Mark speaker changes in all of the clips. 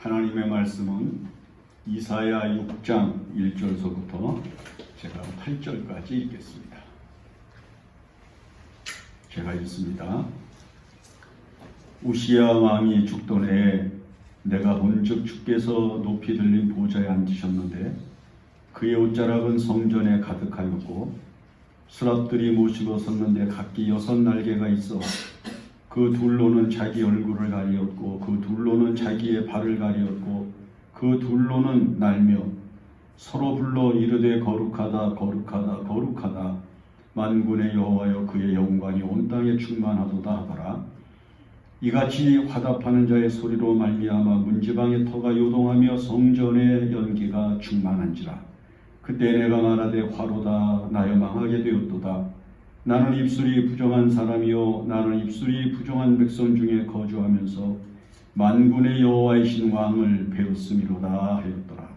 Speaker 1: 하나님의 말씀은 이사야 6장 1절서부터 제가 8절까지 읽겠습니다. 제가 읽습니다. 우시야 왕이 죽던 해에 내가 본즉 주께서 높이 들린 보좌에 앉으셨는데 그의 옷자락은 성전에 가득하였고 스랍들이 모시고 섰는데 각기 6날개가 있어 그 둘로는 자기 얼굴을 가리었고 그 둘로는 자기의 발을 가리었고 그 둘로는 날며 서로 불러 이르되 거룩하다 거룩하다 거룩하다 만군의 여호와여 그의 영광이 온 땅에 충만하도다 하더라. 이같이 화답하는 자의 소리로 말미암아 문지방의 터가 요동하며 성전의 연기가 충만한지라. 그때 내가 말하되 화로다 나여 망하게 되었도다. 나는 입술이 부정한 사람이요 나는 입술이 부정한 백성 중에 거주하면서 만군의 여호와이신 왕을 배웠음이로다 하였더라.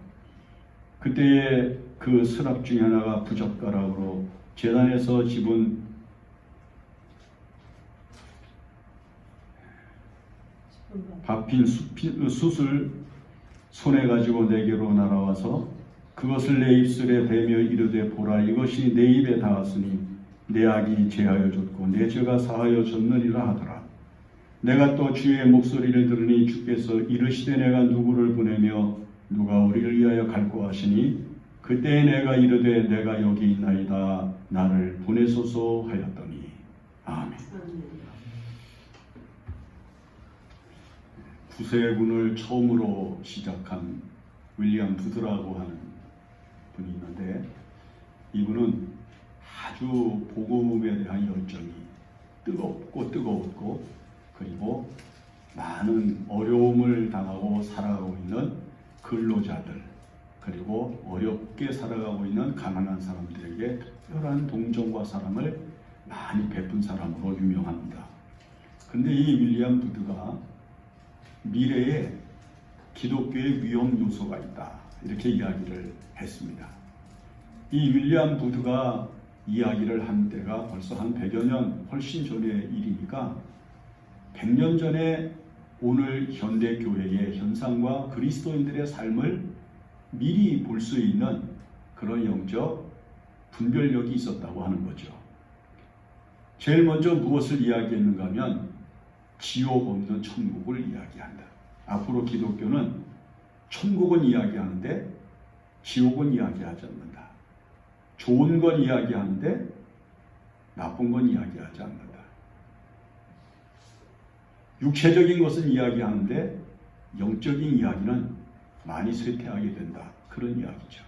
Speaker 1: 그때에 그 스랍 중에 하나가 부젓가락으로 제단에서 집은 밥핀 숯을 손에 가지고 내게로 날아와서 그것을 내 입술에 대며 이르되 보라 이것이 내 입에 닿았으니 내 악이 제하여 졌고 내 죄가 사하여 졌느니라 하더라. 내가 또 주의 목소리를 들으니 주께서 이르시되 내가 누구를 보내며 누가 우리를 위하여 갈고 하시니 그때에 내가 이르되 내가 여기 있나이다 나를 보내소서 하였더니 아멘. 구세군을 처음으로 시작한 윌리엄 부드라고 하는 분이 있는데 이분은 아주 복음에 대한 열정이 뜨겁고 그리고 많은 어려움을 당하고 살아가고 있는 근로자들 그리고 어렵게 살아가고 있는 가난한 사람들에게 특별한 동정과 사랑을 많이 베푼 사람으로 유명합니다. 그런데 이 윌리엄 부드가 미래에 기독교의 위험 요소가 있다 이렇게 이야기를 했습니다. 이 윌리엄 부드가 이야기를 한 때가 벌써 한 100여 년 훨씬 전의 일이니까 100년 전에 오늘 현대교회의 현상과 그리스도인들의 삶을 미리 볼 수 있는 그런 영적 분별력이 있었다고 하는 거죠. 제일 먼저 무엇을 이야기했는가 하면 지옥 없는 천국을 이야기한다. 앞으로 기독교는 천국은 이야기하는데 지옥은 이야기하지 않는다. 좋은 건 이야기하는데 나쁜 건 이야기하지 않는다. 육체적인 것은 이야기하는데 영적인 이야기는 많이 쇠퇴하게 된다. 그런 이야기죠.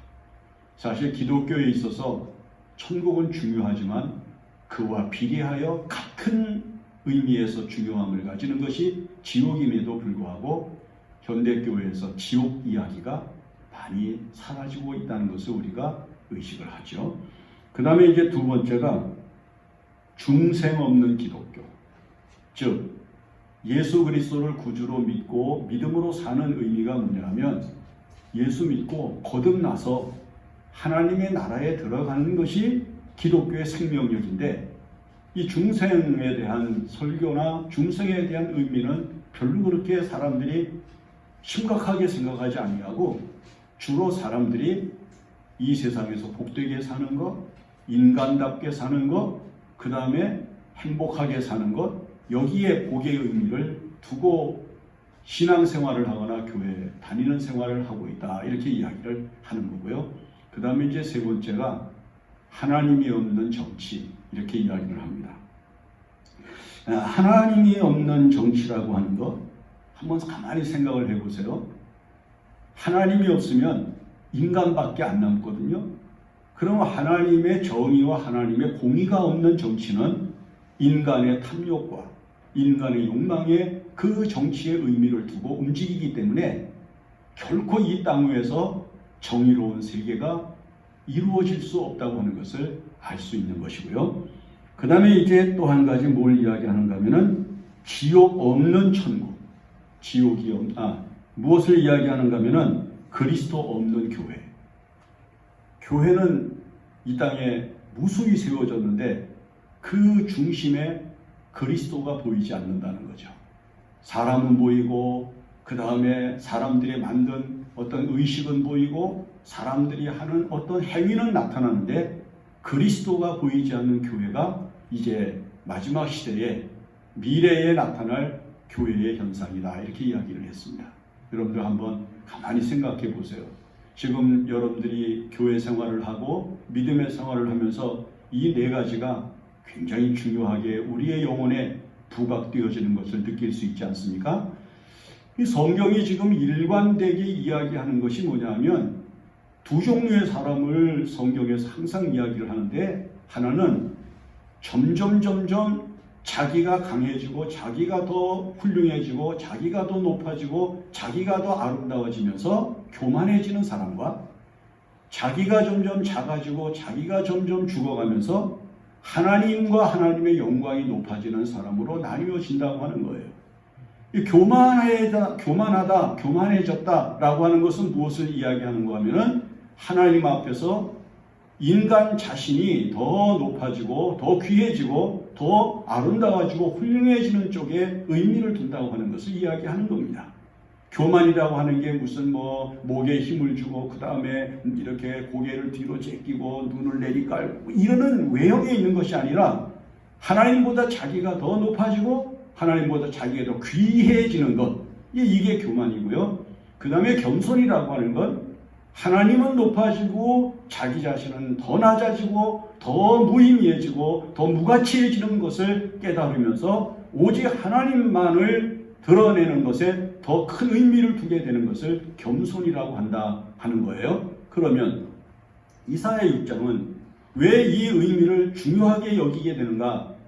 Speaker 1: 사실 기독교에 있어서 천국은 중요하지만 그와 비례하여 같은 의미에서 중요함을 가지는 것이 지옥임에도 불구하고 현대교회에서 지옥 이야기가 많이 사라지고 있다는 것을 우리가 의식을 하죠. 그 다음에 이제 두 번째가 중생 없는 기독교. 즉 예수 그리스도를 구주로 믿고 믿음으로 사는 의미가 뭐냐면 예수 믿고 거듭나서 하나님의 나라에 들어가는 것이 기독교의 생명력인데 이 중생에 대한 설교나 중생에 대한 의미는 별로 그렇게 사람들이 심각하게 생각하지 아니하고 주로 사람들이 이 세상에서 복되게 사는 것, 인간답게 사는 것, 그 다음에 행복하게 사는 것, 여기에 복의 의미를 두고 신앙생활을 하거나 교회에 다니는 생활을 하고 있다. 이렇게 이야기를 하는 거고요. 그 다음에 이제 세 번째가 하나님이 없는 정치, 이렇게 이야기를 합니다. 하나님이 없는 정치라고 하는 것, 한번 가만히 생각을 해보세요. 하나님이 없으면 인간밖에 안 남거든요. 그럼 하나님의 정의와 하나님의 공의가 없는 정치는 인간의 탐욕과 인간의 욕망에 그 정치의 의미를 두고 움직이기 때문에 결코 이 땅 위에서 정의로운 세계가 이루어질 수 없다고 하는 것을 알 수 있는 것이고요. 그 다음에 이제 또 한 가지 뭘 이야기하는가 하면은 지옥 없는 천국. 무엇을 이야기하는가 하면은 그리스도 없는 교회. 교회는 이 땅에 무수히 세워졌는데 그 중심에 그리스도가 보이지 않는다는 거죠. 사람은 보이고 그 다음에 사람들이 만든 어떤 의식은 보이고 사람들이 하는 어떤 행위는 나타나는데 그리스도가 보이지 않는 교회가 이제 마지막 시대에 미래에 나타날 교회의 현상이다. 이렇게 이야기를 했습니다. 여러분들 한번 가만히 생각해 보세요. 지금 여러분들이 교회 생활을 하고 믿음의 생활을 하면서 이 네 가지가 굉장히 중요하게 우리의 영혼에 부각되어지는 것을 느낄 수 있지 않습니까? 이 성경이 지금 일관되게 이야기하는 것이 뭐냐면 두 종류의 사람을 성경에서 항상 이야기를 하는데 하나는 점점 자기가 강해지고 자기가 더 훌륭해지고 자기가 더 높아지고 자기가 더 아름다워지면서 교만해지는 사람과 자기가 점점 작아지고 자기가 점점 죽어가면서 하나님과 하나님의 영광이 높아지는 사람으로 나뉘어진다고 하는 거예요. 이 교만하다, 교만해졌다라고 하는 것은 무엇을 이야기하는가 하면은 하나님 앞에서 인간 자신이 더 높아지고 더 귀해지고 더 아름다워지고 훌륭해지는 쪽에 의미를 둔다고 하는 것을 이야기하는 겁니다. 교만이라고 하는 게 무슨 목에 힘을 주고 그 다음에 이렇게 고개를 뒤로 제끼고 눈을 내리깔고 이러는 외형에 있는 것이 아니라 하나님보다 자기가 더 높아지고 하나님보다 자기가 더 귀해지는 것, 이게 교만이고요. 그 다음에 겸손이라고 하는 건 하나님은 높아지고 자기 자신은 더 낮아지고 더 무의미해지고 더 무가치해지는 것을 깨달으면서 오직 하나님만을 드러내는 것에 더 큰 의미를 두게 되는 것을 겸손이라고 한다 하는 거예요. 그러면 이사야 6장은 왜 이 의미를 중요하게 여기게 되는가?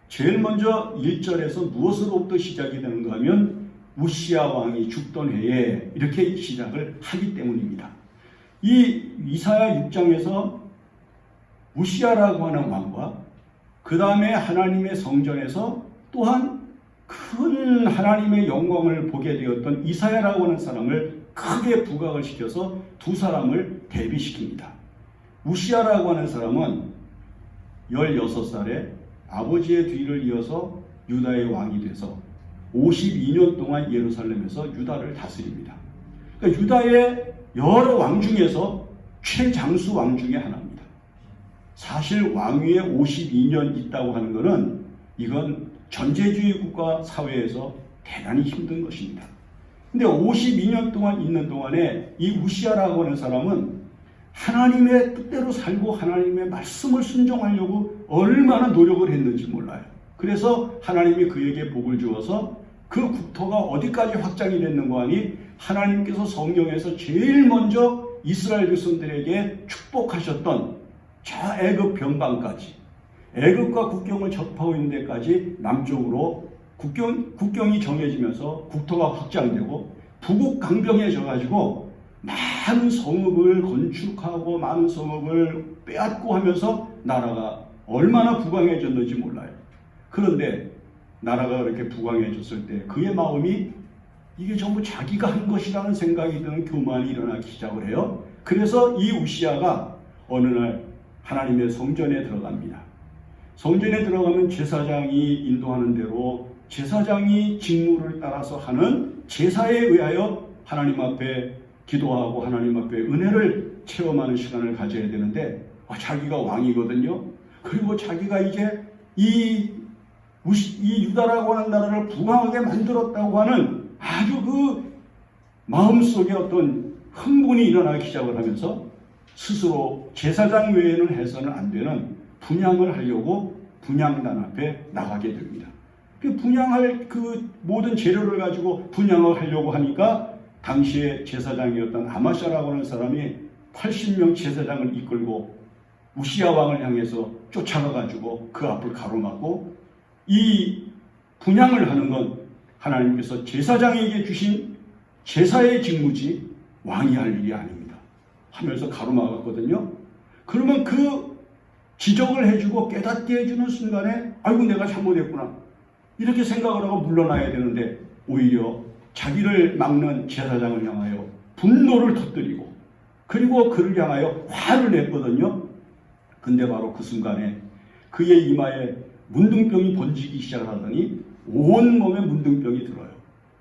Speaker 1: 제일 먼저 1절에서 무엇으로부터 시작이 되는가 하면 우시야 왕이 죽던 해에 이렇게 시작을 하기 때문입니다. 이 이사야 6장에서 우시야라고 하는 왕과 그 다음에 하나님의 성전에서 또한 큰 하나님의 영광을 보게 되었던 이사야라고 하는 사람을 크게 부각을 시켜서 두 사람을 대비시킵니다. 우시야라고 하는 사람은 16살에 아버지의 뒤를 이어서 유다의 왕이 돼서 52년 동안 예루살렘에서 유다를 다스립니다. 그러니까 유다의 여러 왕 중에서 최장수 왕 중에 하나입니다. 사실 왕위에 52년 있다고 하는 것은 이건 전제주의 국가 사회에서 대단히 힘든 것입니다. 근데 52년 동안 있는 동안에 이 우시야라고 하는 사람은 하나님의 뜻대로 살고 하나님의 말씀을 순종하려고 얼마나 노력을 했는지 몰라요. 그래서 하나님이 그에게 복을 주어서 그 국토가 어디까지 확장이 됐는가 하니 하나님께서 성경에서 제일 먼저 이스라엘 백성들에게 축복하셨던 저 애굽 변방까지 애굽과 국경을 접하고 있는 데까지 남쪽으로 국경이 정해지면서 국토가 확장되고 부국강병해져 가지고 많은 성읍을 건축하고 많은 성읍을 빼앗고 하면서 나라가 얼마나 부강해졌는지 몰라요. 그런데 나라가 그렇게 부강해졌을 때 그의 마음이 이게 전부 자기가 한 것이라는 생각이 드는 교만이 일어나기 시작을 해요. 그래서 이 우시야가 어느 날 하나님의 성전에 들어갑니다. 성전에 들어가면 제사장이 인도하는 대로 제사장이 직무를 따라서 하는 제사에 의하여 하나님 앞에 기도하고 하나님 앞에 은혜를 체험하는 시간을 가져야 되는데 자기가 왕이거든요. 그리고 자기가 이제 이 유다라고 하는 나라를 부강하게 만들었다고 하는 아주 그 마음속에 어떤 흥분이 일어나기 시작을 하면서 스스로 제사장 외에는 해서는 안 되는 분향을 하려고 분향단 앞에 나가게 됩니다. 분향할 그 모든 재료를 가지고 분향을 하려고 하니까 당시에 제사장이었던 아마샤라고 하는 사람이 80명 제사장을 이끌고 우시야 왕을 향해서 쫓아가가지고 그 앞을 가로막고 이 분향을 하는 건 하나님께서 제사장에게 주신 제사의 직무지 왕이 할 일이 아닙니다. 하면서 가로막았거든요. 그러면 그 지적을 해주고 깨닫게 해주는 순간에 아이고 내가 잘못했구나 이렇게 생각을 하고 물러나야 되는데 오히려 자기를 막는 제사장을 향하여 분노를 터뜨리고 그리고 그를 향하여 화를 냈거든요. 근데 바로 그 순간에 그의 이마에 문둥병이 번지기 시작하더니 온몸에 문둥병이 들어요.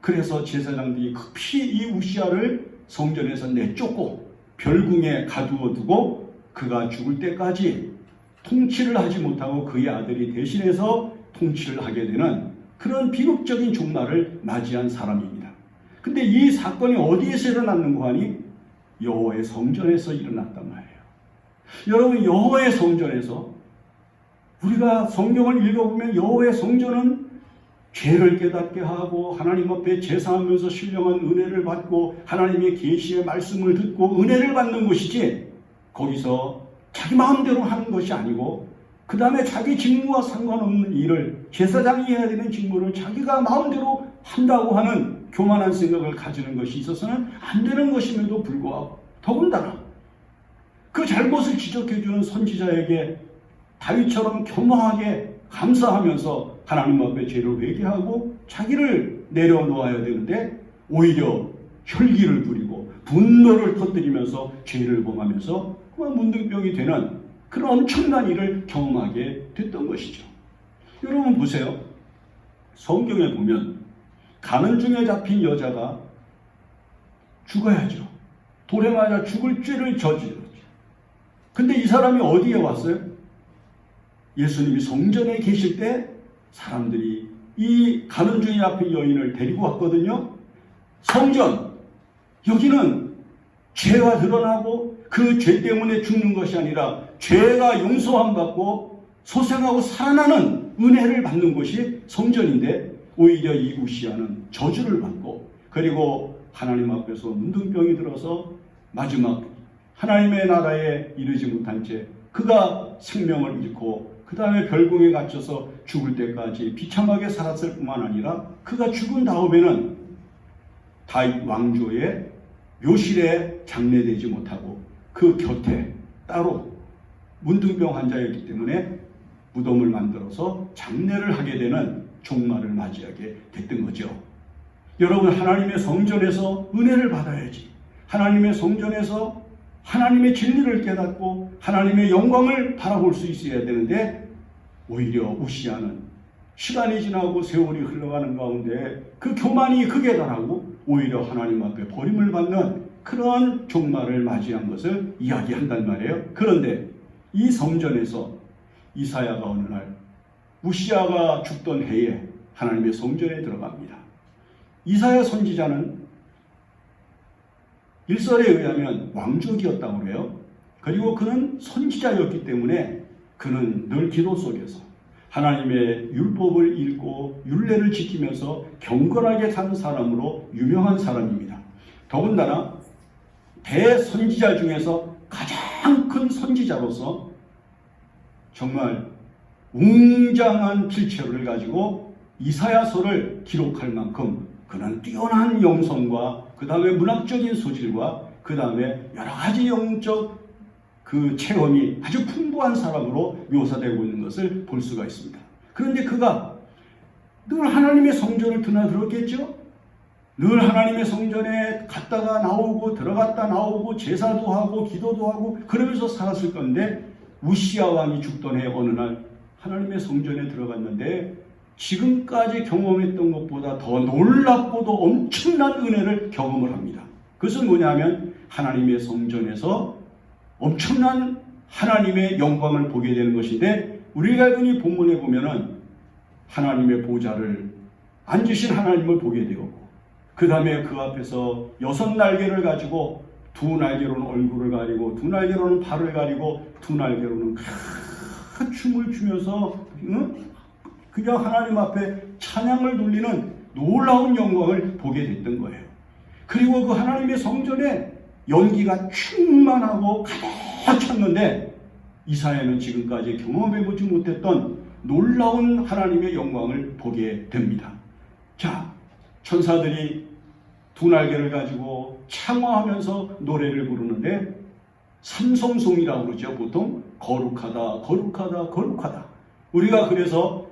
Speaker 1: 그래서 제사장들이 급히 이 우시아를 성전에서 내쫓고 별궁에 가두어 두고 그가 죽을 때까지 통치를 하지 못하고 그의 아들이 대신해서 통치를 하게 되는 그런 비극적인 종말을 맞이한 사람입니다. 근데 이 사건이 어디에서 일어났는고 하니 여호와의 성전에서 일어났단 말이에요. 여러분, 여호와의 성전에서 우리가 성경을 읽어보면 여호와의 성전은 죄를 깨닫게 하고 하나님 앞에 제사하면서 신령한 은혜를 받고 하나님의 계시의 말씀을 듣고 은혜를 받는 곳이지, 거기서 자기 마음대로 하는 것이 아니고 그 다음에 자기 직무와 상관없는 일을, 제사장이 해야 되는 직무를 자기가 마음대로 한다고 하는 교만한 생각을 가지는 것이 있어서는 안 되는 것임에도 불구하고, 더군다나 그 잘못을 지적해주는 선지자에게 다윗처럼 겸허하게 감사하면서 하나님 앞에 죄를 회개하고 자기를 내려놓아야 되는데 오히려 혈기를 부리고 분노를 터뜨리면서 죄를 범하면서 그만 문둥병이 되는 그런 엄청난 일을 경험하게 됐던 것이죠. 여러분 보세요. 성경에 보면 가는 중에 잡힌 여자가 죽어야죠. 돌에 맞아 죽을 죄를 저질렀죠. 근데 이 사람이 어디에 왔어요? 예수님이 성전에 계실 때 사람들이 이 가는 중에 잡힌 여인을 데리고 왔거든요. 성전, 여기는 죄가 드러나고 그 죄 때문에 죽는 것이 아니라 죄가 용서함 받고 소생하고 살아나는 은혜를 받는 곳이 성전인데, 오히려 이 우시아는 저주를 받고 그리고 하나님 앞에서 문둥병이 들어서 마지막 하나님의 나라에 이르지 못한 채 그가 생명을 잃고 그 다음에 별궁에 갇혀서 죽을 때까지 비참하게 살았을 뿐만 아니라 그가 죽은 다음에는 다윗 왕조의 묘실에 장례되지 못하고 그 곁에 따로 문둥병 환자였기 때문에 무덤을 만들어서 장례를 하게 되는 종말을 맞이하게 됐던 거죠. 여러분, 하나님의 성전에서 은혜를 받아야지, 하나님의 성전에서 하나님의 진리를 깨닫고 하나님의 영광을 바라볼 수 있어야 되는데, 오히려 우시아는 시간이 지나고 세월이 흘러가는 가운데 그 교만이 극에 달하고 오히려 하나님 앞에 버림을 받는 그런 종말을 맞이한 것을 이야기한단 말이에요. 그런데 이 성전에서 이사야가 어느 날 우시아가 죽던 해에 하나님의 성전에 들어갑니다. 이사야 선지자는 일설에 의하면 왕족이었다고 그래요. 그리고 그는 선지자였기 때문에 그는 늘 기도 속에서 하나님의 율법을 읽고 율례를 지키면서 경건하게 사는 사람으로 유명한 사람입니다. 더군다나 대선지자 중에서 가장 큰 선지자로서 정말 웅장한 필체를 가지고 이사야서를 기록할 만큼 그는 뛰어난 영성과 그 다음에 문학적인 소질과 그 다음에 여러 가지 영적 그 체험이 아주 풍부한 사람으로 묘사되고 있는 것을 볼 수가 있습니다. 그런데 그가 늘 하나님의 성전을 드나들었겠죠? 늘 하나님의 성전에 갔다가 나오고 들어갔다 나오고 제사도 하고 기도도 하고 그러면서 살았을 건데, 우시아 왕이 죽던 해 어느 날 하나님의 성전에 들어갔는데 지금까지 경험했던 것보다 더 놀랍고도 엄청난 은혜를 경험을 합니다. 그것은 뭐냐면 하나님의 성전에서 엄청난 하나님의 영광을 보게 되는 것인데, 우리가 이 본문에 보면은 하나님의 보좌를 앉으신 하나님을 보게 되고 그 다음에 그 앞에서 6날개를 가지고 2날개로는 얼굴을 가리고 2날개로는 발을 가리고 2날개로는 큰 춤을 추면서 그냥 하나님 앞에 찬양을 돌리는 놀라운 영광을 보게 됐던 거예요. 그리고 그 하나님의 성전에 연기가 충만하고 가득 찼는데 이사야는 지금까지 경험해보지 못했던 놀라운 하나님의 영광을 보게 됩니다. 자, 천사들이 2날개를 가지고 창화하면서 노래를 부르는데 삼성송이라고 그러죠. 보통 거룩하다, 거룩하다, 거룩하다. 우리가 그래서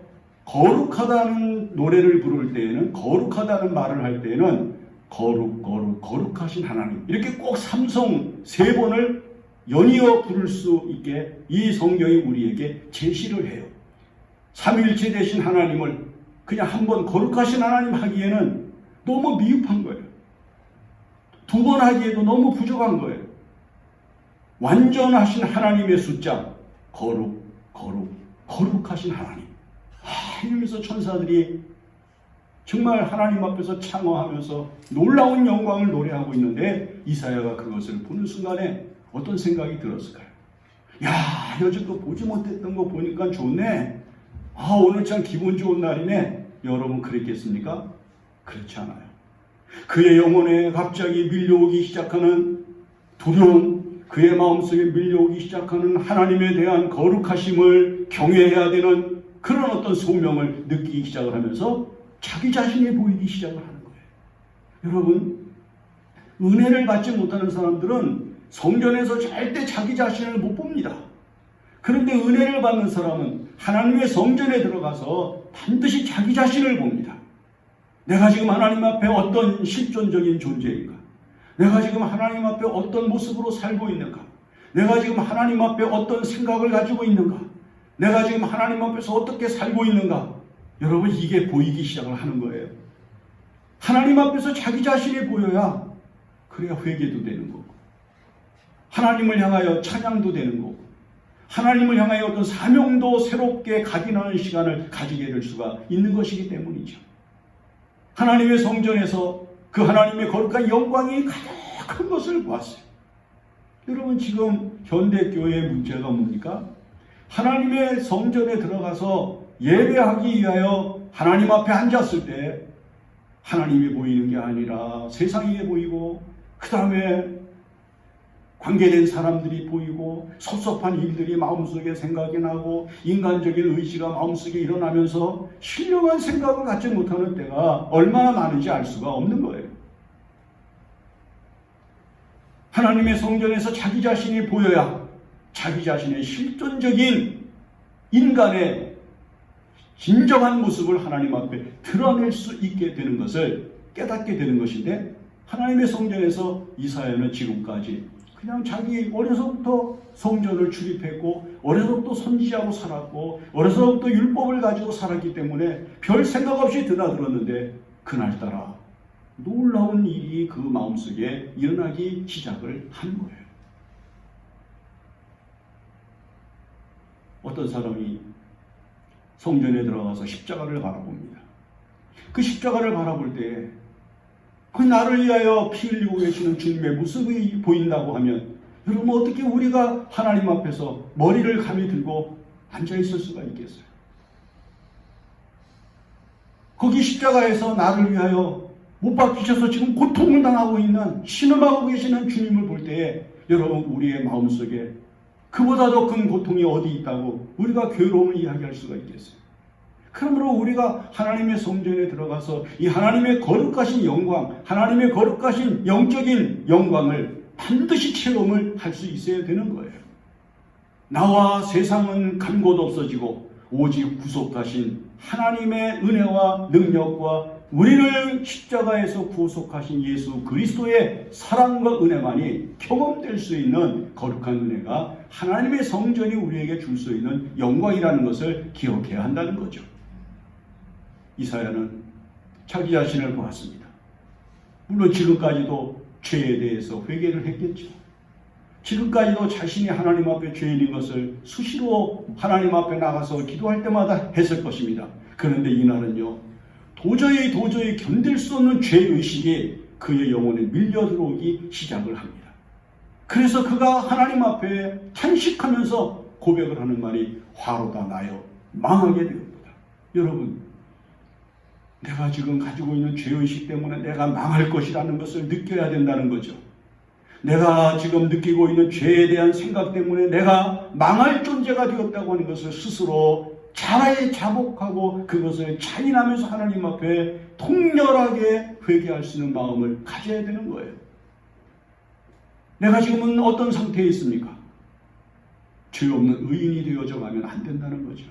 Speaker 1: 거룩하다는 노래를 부를 때에는, 거룩하다는 말을 할 때에는 거룩, 거룩, 거룩하신 하나님, 이렇게 꼭 삼성 3번을 연이어 부를 수 있게 이 성경이 우리에게 제시를 해요. 삼위일체 되신 하나님을 그냥 한번 거룩하신 하나님 하기에는 너무 미흡한 거예요. 2번 하기에도 너무 부족한 거예요. 완전하신 하나님의 숫자, 거룩하신 하나님. 이러면서 천사들이 정말 하나님 앞에서 창어하면서 놀라운 영광을 노래하고 있는데 이사야가 그것을 보는 순간에 어떤 생각이 들었을까요? 야, 여지껏 보지 못했던 거 보니까 좋네. 오늘 참 기분 좋은 날이네. 여러분 그랬겠습니까? 그렇지 않아요. 그의 영혼에 갑자기 밀려오기 시작하는 두려움, 그의 마음속에 밀려오기 시작하는 하나님에 대한 거룩하심을 경외해야 되는 그런 어떤 소명을 느끼기 시작을 하면서 자기 자신이 보이기 시작을 하는 거예요. 여러분, 은혜를 받지 못하는 사람들은 성전에서 절대 자기 자신을 못 봅니다. 그런데 은혜를 받는 사람은 하나님의 성전에 들어가서 반드시 자기 자신을 봅니다. 내가 지금 하나님 앞에 어떤 실존적인 존재인가? 내가 지금 하나님 앞에 어떤 모습으로 살고 있는가? 내가 지금 하나님 앞에 어떤 생각을 가지고 있는가? 내가 지금 하나님 앞에서 어떻게 살고 있는가? 여러분, 이게 보이기 시작을 하는 거예요. 하나님 앞에서 자기 자신이 보여야 그래야 회개도 되는 거고, 하나님을 향하여 찬양도 되는 거고, 하나님을 향하여 어떤 사명도 새롭게 각인하는 시간을 가지게 될 수가 있는 것이기 때문이죠. 하나님의 성전에서 그 하나님의 거룩한 영광이 가장 큰 것을 보았어요. 여러분, 지금 현대교회의 문제가 뭡니까? 하나님의 성전에 들어가서 예배하기 위하여 하나님 앞에 앉았을 때 하나님이 보이는 게 아니라 세상이 보이고, 그 다음에 관계된 사람들이 보이고, 섭섭한 일들이 마음속에 생각이 나고, 인간적인 의지가 마음속에 일어나면서 신령한 생각을 갖지 못하는 때가 얼마나 많은지 알 수가 없는 거예요. 하나님의 성전에서 자기 자신이 보여야 자기 자신의 실존적인 인간의 진정한 모습을 하나님 앞에 드러낼 수 있게 되는 것을 깨닫게 되는 것인데, 하나님의 성전에서 이사야는 지금까지 그냥 자기 어려서부터 성전을 출입했고, 어려서부터 선지자로 살았고, 어려서부터 율법을 가지고 살았기 때문에 별 생각 없이 드나들었는데, 그날따라 놀라운 일이 그 마음속에 일어나기 시작을 한 거예요. 어떤 사람이 성전에 들어가서 십자가를 바라봅니다. 그 십자가를 바라볼 때 그 나를 위하여 피 흘리고 계시는 주님의 모습이 보인다고 하면, 여러분, 어떻게 우리가 하나님 앞에서 머리를 감히 들고 앉아 있을 수가 있겠어요? 거기 십자가에서 나를 위하여 못 박히셔서 지금 고통을 당하고 있는, 신음하고 계시는 주님을 볼 때에 여러분, 우리의 마음속에 그보다 더 큰 고통이 어디 있다고 우리가 괴로움을 이야기할 수가 있겠어요? 그러므로 우리가 하나님의 성전에 들어가서 이 하나님의 거룩하신 영광, 하나님의 거룩하신 영적인 영광을 반드시 체험을 할 수 있어야 되는 거예요. 나와 세상은 간 곳 없어지고 오직 구속하신 하나님의 은혜와 능력과 우리를 십자가에서 구속하신 예수 그리스도의 사랑과 은혜만이 경험될 수 있는 거룩한 은혜가 하나님의 성전이 우리에게 줄 수 있는 영광이라는 것을 기억해야 한다는 거죠. 이사야는 자기 자신을 보았습니다. 물론 지금까지도 죄에 대해서 회개를 했겠죠. 지금까지도 자신이 하나님 앞에 죄인인 것을 수시로 하나님 앞에 나가서 기도할 때마다 했을 것입니다. 그런데 이날은요, 도저히 견딜 수 없는 죄의식이 그의 영혼에 밀려 들어오기 시작을 합니다. 그래서 그가 하나님 앞에 탄식하면서 고백을 하는 말이 화로다 나여 망하게 되옵니다. 여러분, 내가 지금 가지고 있는 죄의식 때문에 내가 망할 것이라는 것을 느껴야 된다는 거죠. 내가 지금 느끼고 있는 죄에 대한 생각 때문에 내가 망할 존재가 되었다고 하는 것을 스스로 자복하고 그것을 자인하면서 하나님 앞에 통렬하게 회개할 수 있는 마음을 가져야 되는 거예요. 내가 지금은 어떤 상태에 있습니까? 죄 없는 의인이 되어져 가면 안 된다는 거죠.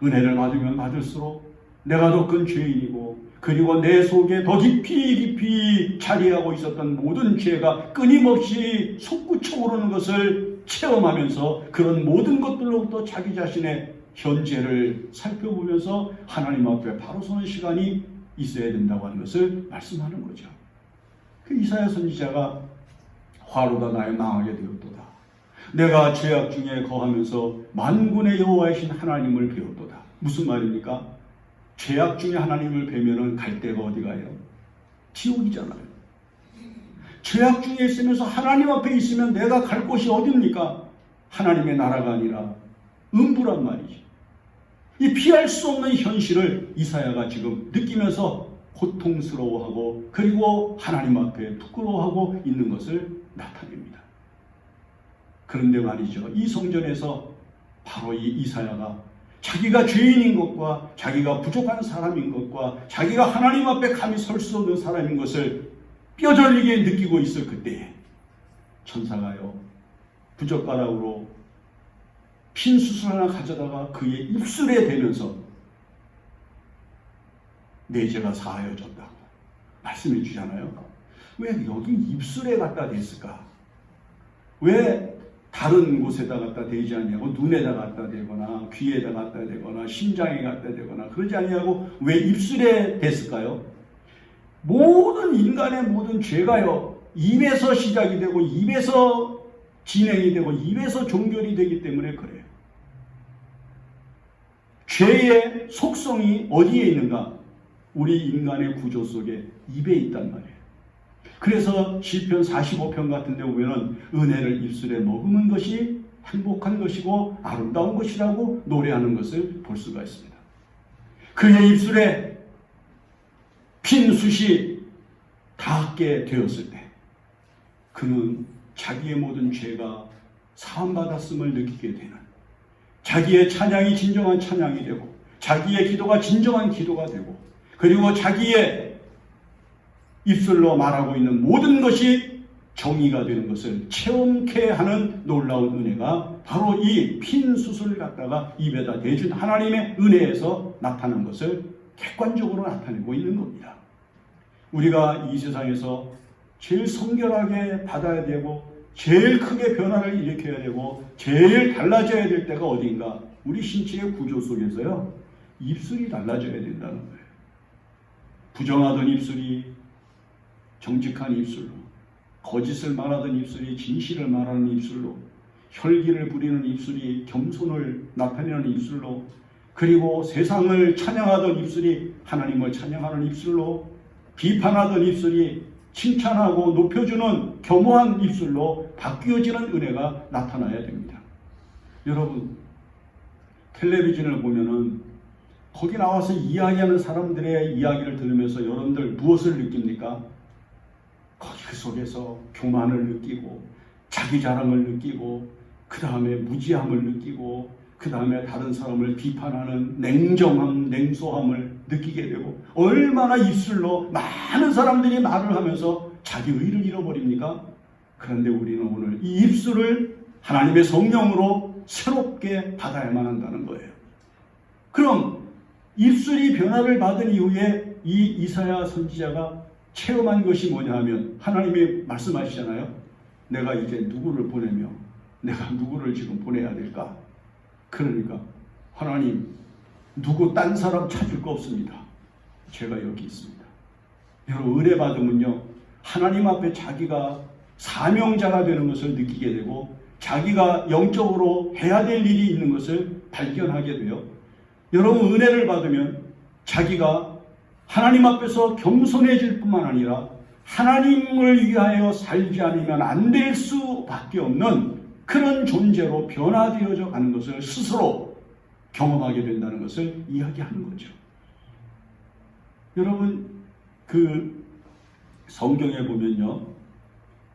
Speaker 1: 은혜를 받으면 받을수록 내가 더 큰 죄인이고, 그리고 내 속에 더 깊이 자리하고 있었던 모든 죄가 끊임없이 솟구쳐 오르는 것을 체험하면서 그런 모든 것들로부터 자기 자신의 현재를 살펴보면서 하나님 앞에 바로 서는 시간이 있어야 된다고 하는 것을 말씀하는 거죠. 그 이사야 선지자가 화로가 나에 망하게 되었도다. 내가 죄악 중에 거하면서 만군의 여호와이신 하나님을 배웠도다. 무슨 말입니까? 죄악 중에 하나님을 배면은 갈 데가 어디 가요? 지옥이잖아요. 죄악 중에 있으면서 하나님 앞에 있으면 내가 갈 곳이 어디입니까? 하나님의 나라가 아니라 음부란 말이지. 이 피할 수 없는 현실을 이사야가 지금 느끼면서 고통스러워하고 그리고 하나님 앞에 부끄러워하고 있는 것을 나타냅니다. 그런데 말이죠. 이 성전에서 바로 이 이사야가 자기가 죄인인 것과 자기가 부족한 사람인 것과 자기가 하나님 앞에 감히 설 수 없는 사람인 것을 뼈저리게 느끼고 있을 그때에 천사가요 부젓가락으로 핀 수술 하나 가져다가 그의 입술에 대면서 내 죄가 사하여졌다고 말씀해 주잖아요. 왜 여기 입술에 갖다 댔을까? 왜 다른 곳에다 갖다 대지 않냐고, 눈에다 갖다 대거나 귀에다 갖다 대거나 심장에 갖다 대거나 그러지 않냐고 왜 입술에 댔을까요? 모든 인간의 모든 죄가요 입에서 시작이 되고 입에서 진행이 되고 입에서 종결이 되기 때문에 그래요. 죄의 속성이 어디에 있는가? 우리 인간의 구조 속에 입에 있단 말이에요. 그래서 시편 45편 같은 데 보면 은혜를 입술에 머금은 것이 행복한 것이고 아름다운 것이라고 노래하는 것을 볼 수가 있습니다. 그의 입술에 핀 숯이 닿게 되었을 때 그는 자기의 모든 죄가 사함받았음을 느끼게 되는, 자기의 찬양이 진정한 찬양이 되고 자기의 기도가 진정한 기도가 되고 그리고 자기의 입술로 말하고 있는 모든 것이 정의가 되는 것을 체험케 하는 놀라운 은혜가 바로 이 핀 숯을 갖다가 입에다 대준 하나님의 은혜에서 나타난 것을 객관적으로 나타내고 있는 겁니다. 우리가 이 세상에서 제일 성결하게 받아야 되고 제일 크게 변화를 일으켜야 되고 제일 달라져야 될 때가 어딘가? 우리 신체의 구조 속에서요 입술이 달라져야 된다는 거예요. 부정하던 입술이 정직한 입술로, 거짓을 말하던 입술이 진실을 말하는 입술로, 혈기를 부리는 입술이 겸손을 나타내는 입술로, 그리고 세상을 찬양하던 입술이 하나님을 찬양하는 입술로, 비판하던 입술이 칭찬하고 높여주는 겸허한 입술로 바뀌어지는 은혜가 나타나야 됩니다. 여러분, 텔레비전을 보면은 거기 나와서 이야기하는 사람들의 이야기를 들으면서 여러분들 무엇을 느낍니까? 거기 그 속에서 교만을 느끼고 자기 자랑을 느끼고 그 다음에 무지함을 느끼고 그 다음에 다른 사람을 비판하는 냉정함, 냉소함을 느끼게 되고 얼마나 입술로 많은 사람들이 말을 하면서 자기 의를 잃어버립니까? 그런데 우리는 오늘 이 입술을 하나님의 성령으로 새롭게 받아야만 한다는 거예요. 그럼 입술이 변화를 받은 이후에 이 이사야 선지자가 체험한 것이 뭐냐 하면 하나님이 말씀하시잖아요. 내가 이제 누구를 보내며 내가 누구를 지금 보내야 될까? 그러니까 하나님 누구 딴 사람 찾을 거 없습니다. 제가 여기 있습니다. 여러분 은혜 받으면요 하나님 앞에 자기가 사명자가 되는 것을 느끼게 되고 자기가 영적으로 해야 될 일이 있는 것을 발견하게 돼요. 여러분 은혜를 받으면 자기가 하나님 앞에서 겸손해질 뿐만 아니라 하나님을 위하여 살지 않으면 안 될 수밖에 없는 그런 존재로 변화되어져 가는 것을 스스로 경험하게 된다는 것을 이야기하는 거죠. 여러분 그 성경에 보면요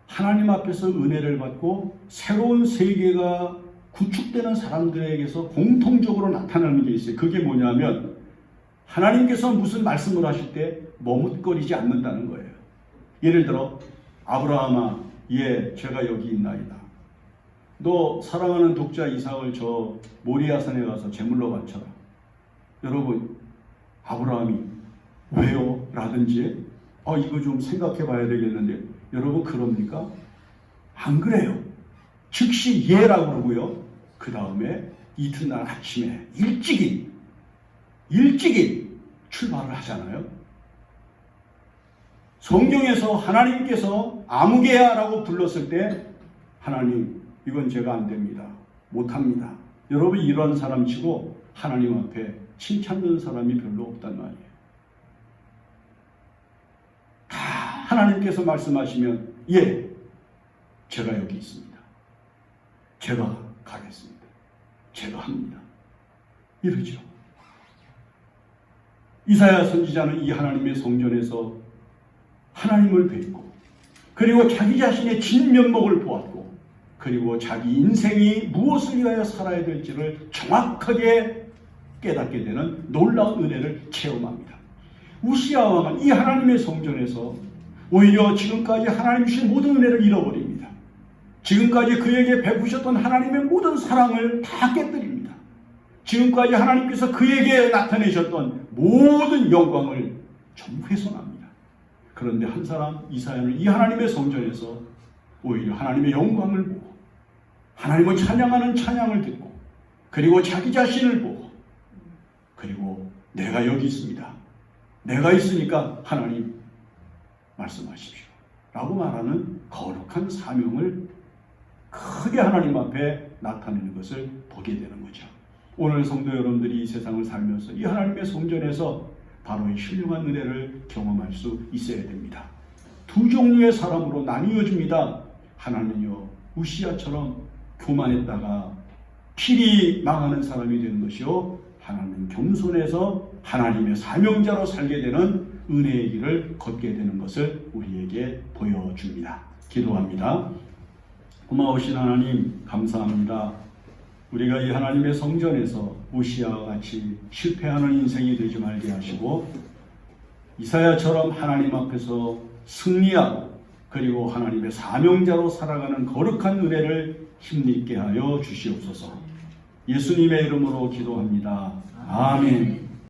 Speaker 1: 하나님 앞에서 은혜를 받고 새로운 세계가 구축되는 사람들에게서 공통적으로 나타나는 게 있어요. 그게 뭐냐면 하나님께서 무슨 말씀을 하실 때 머뭇거리지 않는다는 거예요. 예를 들어 아브라함아 예 제가 여기 있나이다. 너 사랑하는 독자 이삭을 저 모리아산에 가서 제물로 바쳐라. 여러분 아브라함이 왜요? 라든지 이거 좀 생각해 봐야 되겠는데 여러분 그럽니까? 안 그래요. 즉시 예라고 그러고요. 그 다음에 이튿날 아침에 일찍이 출발을 하잖아요. 성경에서 하나님께서 아무개야라고 불렀을 때 하나님 이건 제가 안 됩니다. 못합니다. 여러분 이런 사람 치고 하나님 앞에 칭찬하는 사람이 별로 없단 말이에요. 다 하나님께서 말씀하시면 예, 제가 여기 있습니다. 제가 가겠습니다. 제가 합니다. 이러죠. 이사야 선지자는 이 하나님의 성전에서 하나님을 뵙고 그리고 자기 자신의 진면목을 보았고 그리고 자기 인생이 무엇을 위하여 살아야 될지를 정확하게 깨닫게 되는 놀라운 은혜를 체험합니다. 우시야 왕은 이 하나님의 성전에서 오히려 지금까지 하나님 주신 모든 은혜를 잃어버립니다. 지금까지 그에게 베푸셨던 하나님의 모든 사랑을 다 깨뜨립니다. 지금까지 하나님께서 그에게 나타내셨던 모든 영광을 전부 훼손합니다. 그런데 한 사람 이사야는 이 하나님의 성전에서 오히려 하나님의 영광을 보고 하나님을 찬양하는 찬양을 듣고 그리고 자기 자신을 보고 그리고 내가 여기 있습니다. 내가 있으니까 하나님 말씀하십시오. 라고 말하는 거룩한 사명을 크게 하나님 앞에 나타내는 것을 보게 되는 거죠. 오늘 성도 여러분들이 이 세상을 살면서 이 하나님의 성전에서 바로 이 훌륭한 은혜를 경험할 수 있어야 됩니다. 두 종류의 사람으로 나뉘어집니다. 하나는요, 우시야처럼 교만했다가 필히 망하는 사람이 되는 것이요, 하나는 겸손해서 하나님의 사명자로 살게 되는 은혜의 길을 걷게 되는 것을 우리에게 보여줍니다. 기도합니다. 고마우신 하나님 감사합니다. 우리가 이 하나님의 성전에서 우시야와 같이 실패하는 인생이 되지 말게 하시고 이사야처럼 하나님 앞에서 승리하고 그리고 하나님의 사명자로 살아가는 거룩한 은혜를 힘있게 하여 주시옵소서. 예수님의 이름으로 기도합니다. 아멘.